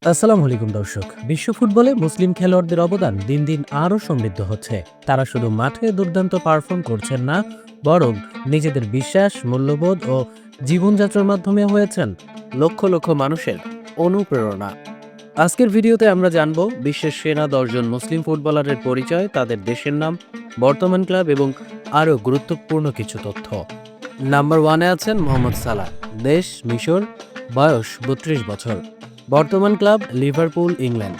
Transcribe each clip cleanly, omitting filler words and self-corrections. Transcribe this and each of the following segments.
আসসালামু আলাইকুম দর্শক। বিশ্ব ফুটবলে মুসলিম খেলোয়াড়দের অবদান দিন দিন আরও সমৃদ্ধ হচ্ছে। তারা শুধু মাঠে দুর্দান্ত পারফর্ম করছেন না, বরং নিজেদের বিশ্বাস, মূল্যবোধ ও জীবনযাত্রার মাধ্যমে হয়েছেন লক্ষ লক্ষ মানুষের অনুপ্রেরণা। আজকের ভিডিওতে আমরা জানব বিশ্বের সেরা 10জন মুসলিম ফুটবলারের পরিচয়, তাদের দেশের নাম, বর্তমান ক্লাব এবং আরও গুরুত্বপূর্ণ কিছু তথ্য। নাম্বার 1-এ আছেন মোহাম্মদ সালাহ। দেশ মিশর, বয়স 32 বছর, বর্তমান ক্লাব লিভারপুল, ইংল্যান্ড।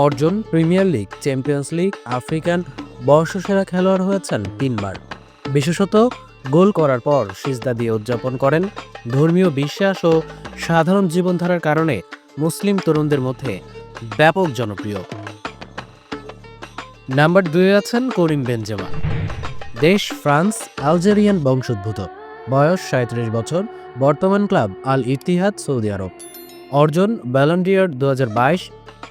অর্জন premier league, champions league, African বর্ষসেরা খেলোয়াড় হয়েছেন 3বার। বিশেষত গোল করার পর সিজদা দিয়ে উদযাপন করেন। ধর্মীয় বিশ্বাস ও সাধারণ জীবনধারার কারণে মুসলিম তরুণদের মধ্যে ব্যাপক জনপ্রিয়। নাম্বার 2-এ আছেন করিম বেনজেমা। দেশ ফ্রান্স, আলজেরিয়ান বংশোদ্ভূত, বয়স 37 বছর, বর্তমান ক্লাব আল ইত্তিহাদ, সৌদি আরব। অর্জন ব্যালন ডি'অর 2022,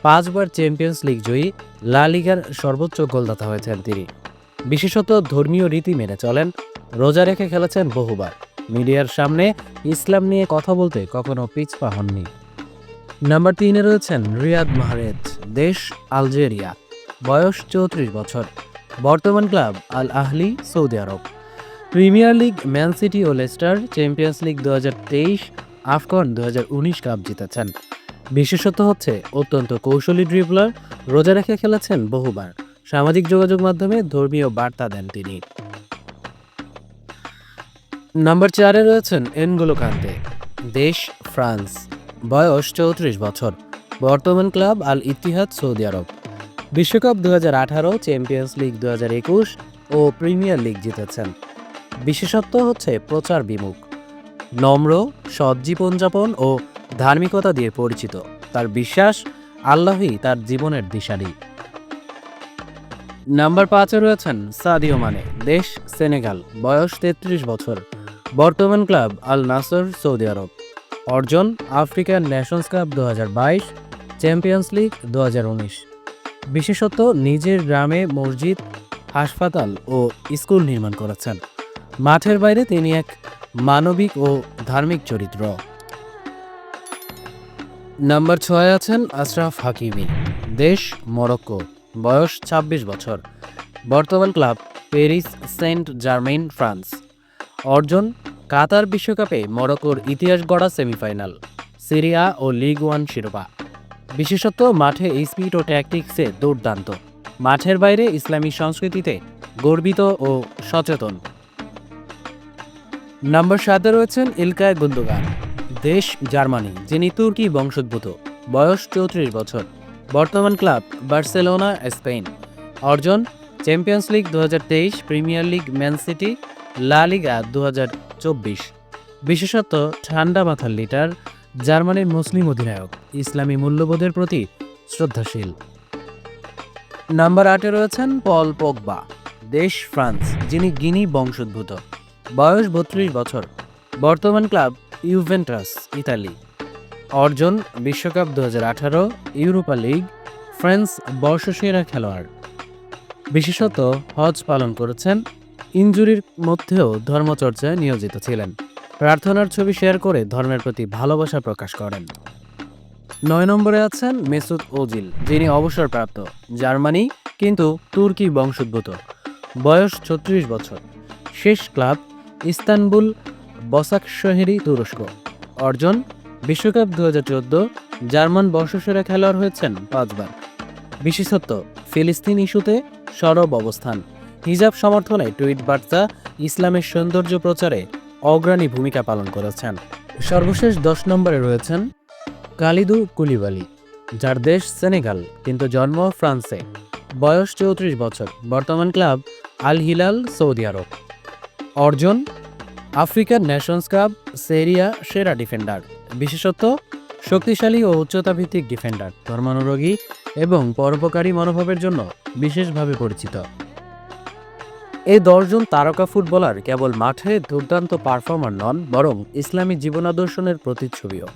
5বার চ্যাম্পিয়ন্স লিগ জয়ী, লা লিগার সর্বোচ্চ গোলদাতা হয়েছেন তিনি। বিশেষত ধর্মীয় রীতি মেনে চলেন, রোজা রেখে খেলেছেন বহুবার। মিডিয়ার সামনে ইসলাম নিয়ে কথা বলতে কখনো পিছপা হননি। নাম্বার 3-এ রয়েছেন রিয়াদ মাহরেজ। দেশ আলজেরিয়া, বয়স 34 বছর, বর্তমান club Al Ahli, Saudi Arab. Premier league Man City ও Leicester, champions league 2023, AFCON 2019 cup জিতেছেন। বিশেষত হচ্ছে অত্যন্ত কৌশলী ড্রিবলার, রোজা রেখে খেলেছেন বহুবার। সামাজিক যোগাযোগ মাধ্যমে ধর্মীয় বার্তা দেন তিনি। নাম্বার 4-এ রয়েছেন এনগোলো কান্তে। দেশ ফ্রান্স, বয়স 34 বছর, বর্তমান ক্লাব আল ইত্তিহাদ, সৌদি আরব। বিশ্বকাপ 2018, চ্যাম্পিয়ন্স লিগ 2021 ও প্রিমিয়ার লিগ জিতেছেন। বিশেষত্ব হচ্ছে প্রচার বিমুখ, নম্র, সৎ জীবনযাপন ও ধার্মিকতা দিয়ে পরিচিত। তার বিশ্বাস আল্লাহই তার জীবনের দিশারি। নাম্বার 5-এ রয়েছেন সাদিও মানে। দেশ সেনেগাল, বয়স 33 বছর, বর্তমান ক্লাব আল নাসর, সৌদি আরব। অর্জন African Nations cup 2022, champions league 2019। বিশেষত নিজের গ্রামে মসজিদ, হাসপাতাল ও স্কুল নির্মাণ করেছেন। মাঠের বাইরে তিনি এক মানবিক ও ধার্মিক চরিত্র। নাম্বার 6-এ আছেন আশরাফ হাকিমি। দেশ মরক্কো, বয়স 26 বছর, বর্তমান club Paris Saint Germain, France. অর্জন কাতার বিশ্বকাপে মরক্কোর ইতিহাস গড়া সেমিফাইনাল, সিরিয়া ও লিগ 1 শিরোপা। বিশেষত মাঠে স্পিড ও ট্যাকটিক্সে দুর্দান্ত, মাঠের বাইরে ইসলামী সংস্কৃতিতে গর্বিত ও সচেতন। নাম্বার 7-এ রয়েছেন ইলকায় গুন্দোগান। দেশ জার্মানি, যিনি তুর্কি বংশোদ্ভূত, বয়স 34 বছর, বর্তমান ক্লাব বার্সেলোনা, স্পেন। অর্জন champions league 2023, premier league Man city, লা লিগা 2024। বিশেষত ঠান্ডা মাথার লিডার, জার্মানির মুসলিম অধিনায়ক, ইসলামী মূল্যবোধের প্রতি শ্রদ্ধাশীল। নাম্বার 8-এ রয়েছেন পল পোগবা। দেশ ফ্রান্স, যিনি গিনি বংশোদ্ভূত, বয়স 32 বছর, বর্তমান ক্লাব ইউভেন্টাস, ইতালি। অর্জন বিশ্বকাপ 2018, ইউরোপা লিগ, ফ্রান্স বর্ষসেরা খেলোয়াড়। বিশেষত হজ পালন করেছেন, ইনজুরির মধ্যেও ধর্মচর্চায় নিয়োজিত ছিলেন। প্রার্থনার ছবি শেয়ার করে ধর্মের প্রতি ভালোবাসা প্রকাশ করেন। 9 নম্বরে আছেন মেসুত ওজিল, যিনি অবসরপ্রাপ্ত, জার্মানি কিন্তু তুর্কি বংশোদ্ভূত, বয়স 36 বছর, শেষ ক্লাব ইস্তানবুল বসাকশহরি, তুরস্ক। অর্জন বিশ্বকাপ 2014, জার্মান বর্ষসেরা খেলোয়াড় হয়েছেন 5বার। বিশেষত্ব ফিলিস্তিন ইস্যুতে সরব অবস্থান, হিজাব সমর্থনে টুইট বার্তা, ইসলামের সৌন্দর্য প্রচারে অগ্রণী ভূমিকা পালন করেছেন। সর্বশেষ 10 নম্বরে রয়েছেন কালিদু কুলিবালি, যার দেশ সেনেগাল কিন্তু জন্ম ফ্রান্সে, বয়স 34 বছর, বর্তমান ক্লাব আল হিলাল, সৌদি আরব। অর্জন আফ্রিকান নেশনস কাপ, সেরিয়া সেরা ডিফেন্ডার। বিশেষত শক্তিশালী ও উচ্চতাভিত্তিক ডিফেন্ডার, ধর্মানুরাগী এবং পরোপকারী মনোভাবের জন্য বিশেষভাবে পরিচিত। এই 10 জন তারকা ফুটবলার কেবল মাঠে দুর্দান্ত পারফর্মার নন, বরং ইসলামী জীবনাদর্শনের প্রতিচ্ছবিও।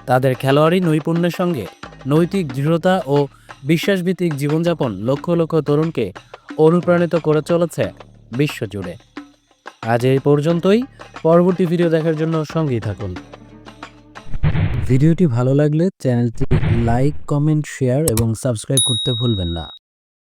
তাদের খেলোয়াড়ি নৈপুণ্যের সঙ্গে নৈতিক দৃঢ়তা ও বিশ্বাসভিত্তিক জীবনযাপন লক্ষ লক্ষ তরুণকে অনুপ্রাণিত করে চলেছে বিশ্বজুড়ে। আজ এই পর্যন্তই। পরবর্তী ভিডিও দেখার জন্য সঙ্গেই থাকুন। ভিডিওটি ভালো লাগলে চ্যানেলটি লাইক, কমেন্ট, শেয়ার এবং সাবস্ক্রাইব করতে ভুলবেন না।